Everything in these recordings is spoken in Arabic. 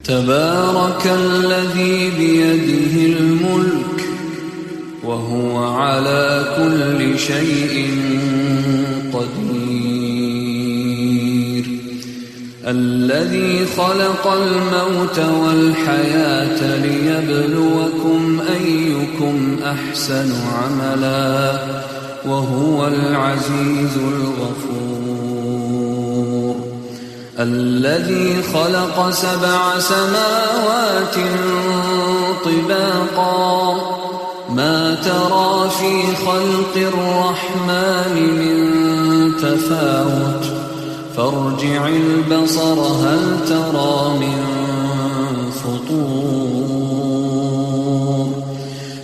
تبارك الذي بيده الملك وهو على كل شيء قدير. الذي خلق الموت والحياة ليبلوكم أيكم أحسن عملا وهو العزيز الغفور. الذي خلق 7 سماوات طباقا ما ترى في خلق الرحمن من تفاوت فارجع البصر هل ترى من فطور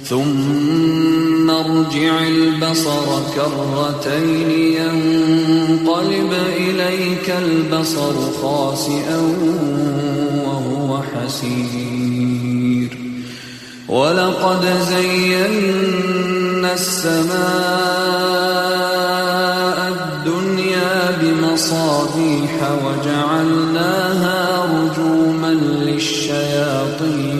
ثم ارجع البصر كرتين ينقلب إليك البصر خاسئا وهو حسير. ولقد زينا السماء الدنيا بمصابيح وجعلناها رجوما للشياطين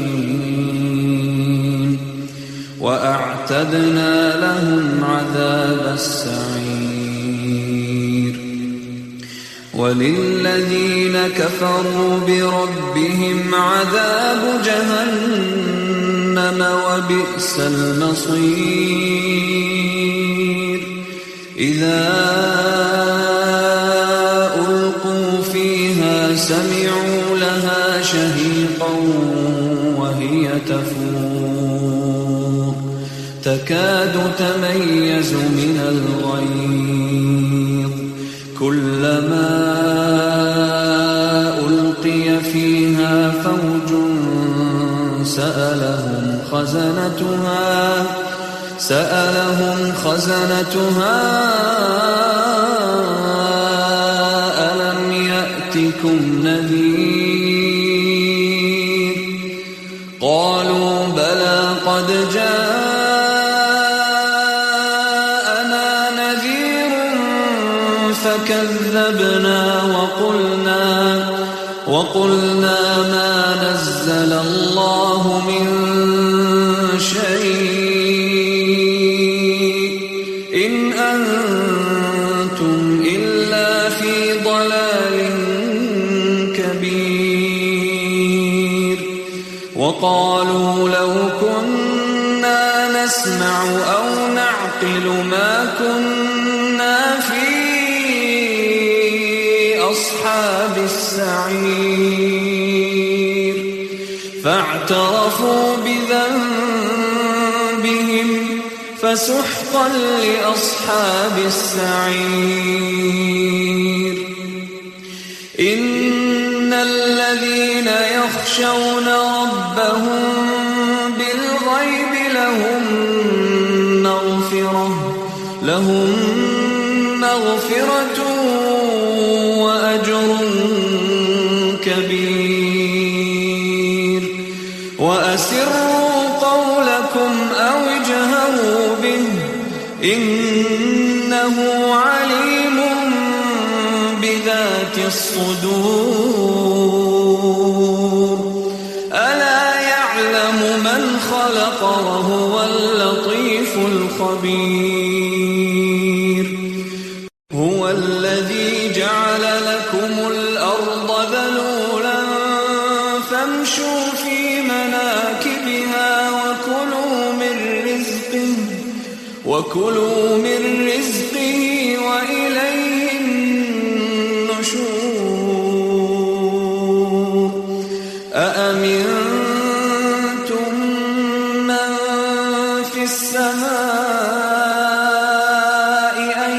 وأعتدنا لهم عذاب السعير. وللذين كفروا بربهم عذاب جهنم وبئس المصير. إذا ألقوا فيها سمعوا لها شهيقا وهي تفور تكاد تميز من الغيظ كلما ألقي فيها فوج سألهم خزنتها ألم يأتكم نذير قالوا بلى قد جاءنا نذير فكذبنا وقلنا ما نزل الله من شيء إن أنتم إلا في ضلال كبير. وقالوا لو كنا نسمع أو نعقل ما كنا في أصحاب السعير فاعترفوا بذنبهم فسحقا لأصحاب السعير. إن الذين يخشون ربهم بالغيب لهم مغفرة وأجر كبير. وأسروا قولكم أو اجهروا به إنه عليم بذات الصدور. ألا يعلم من خلق وهو اللطيف الخبير. هو الذي جعل لكم الأرض ذلولا فامشوا في مناكبها وكلوا من رزقه وإليه النشور. أأمنتم من في السماء أن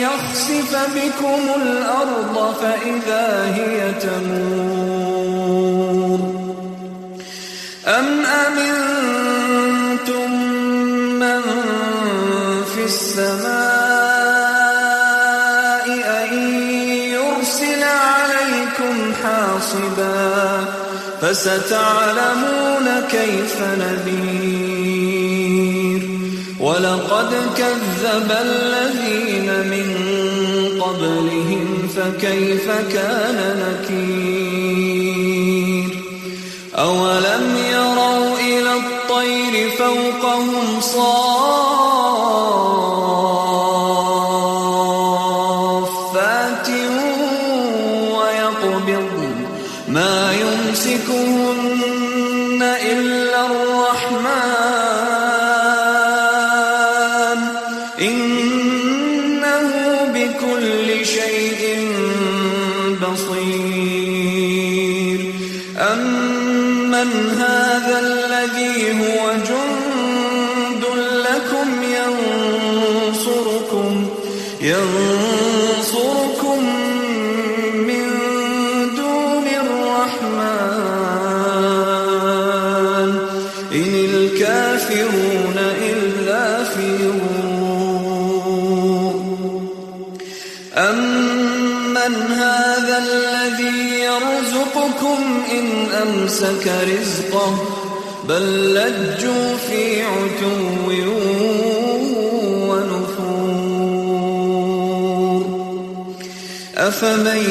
يخسف بكم الأرض فإذا هي تمور أم أمنتم من في السماء أن يرسل عليكم حاصبا فستعلمون كيف نذير. ولقد كذب الذين من قبلهم فكيف كان نكير. أولم يروا إلى الطير فوقهم صافات ويقبضن ما يمسكهن إلا الرحمن إنه بكل شيء بصير أمن هذا الذي هو جند لكم ينصركم من دون الرحمن إن الكافرون إلا في غرور أمن هذا الذي يرزقكم إن أمسك رزقه بل لجوا في عتو ونفور أفمن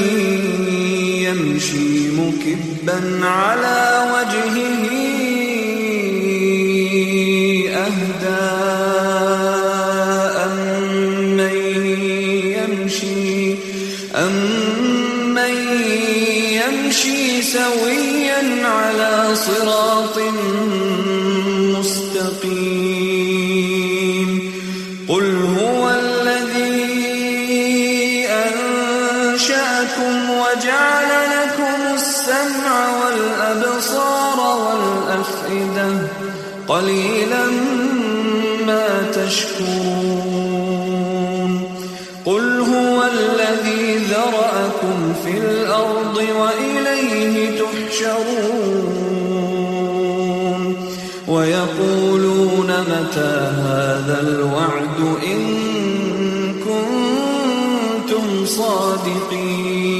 يمشي مكبا على وجهه أهدى أمن يمشي سويا على صراط مستقيم قل هو الذي أنشأكم وجعل لكم السمع والأبصار والأفئدة قليلا ما تشكرون قل هو الذي ذرأكم في الأرض وإليه تحشرون ويقولون متى هذا الوعد إن كنتم صادقين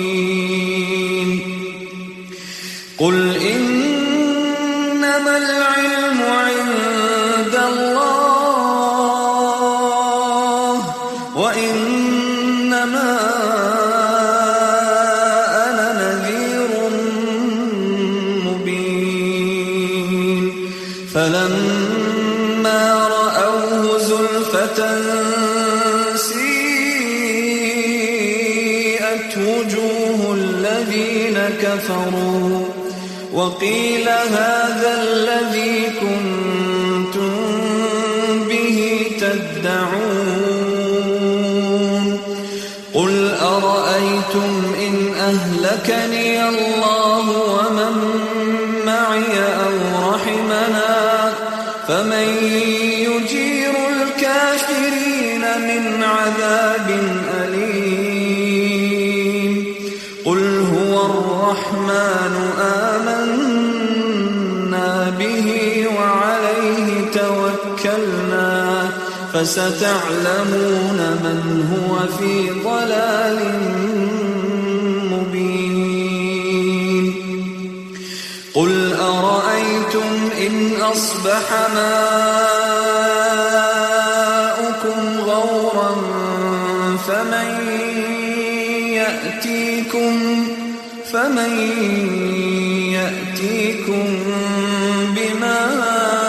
قل إنما العلم عند الله وإنما أنا نذير مبين فلما رأوه زلفة سيئت وجوه الذين كفروا وقيل هذا الذي كنتم به تدعون قل أرأيتم إن أهلكني الله ومن معي أو رحمنا فمن يجير الكافرين من عذاب أليم قل هو الرحمن آمنا به وعليه توكلنا فستعلمون من هو في ضلال مبين قل أرأيتم إن أصبح ماؤكم غورا فمن يأتيكم بماء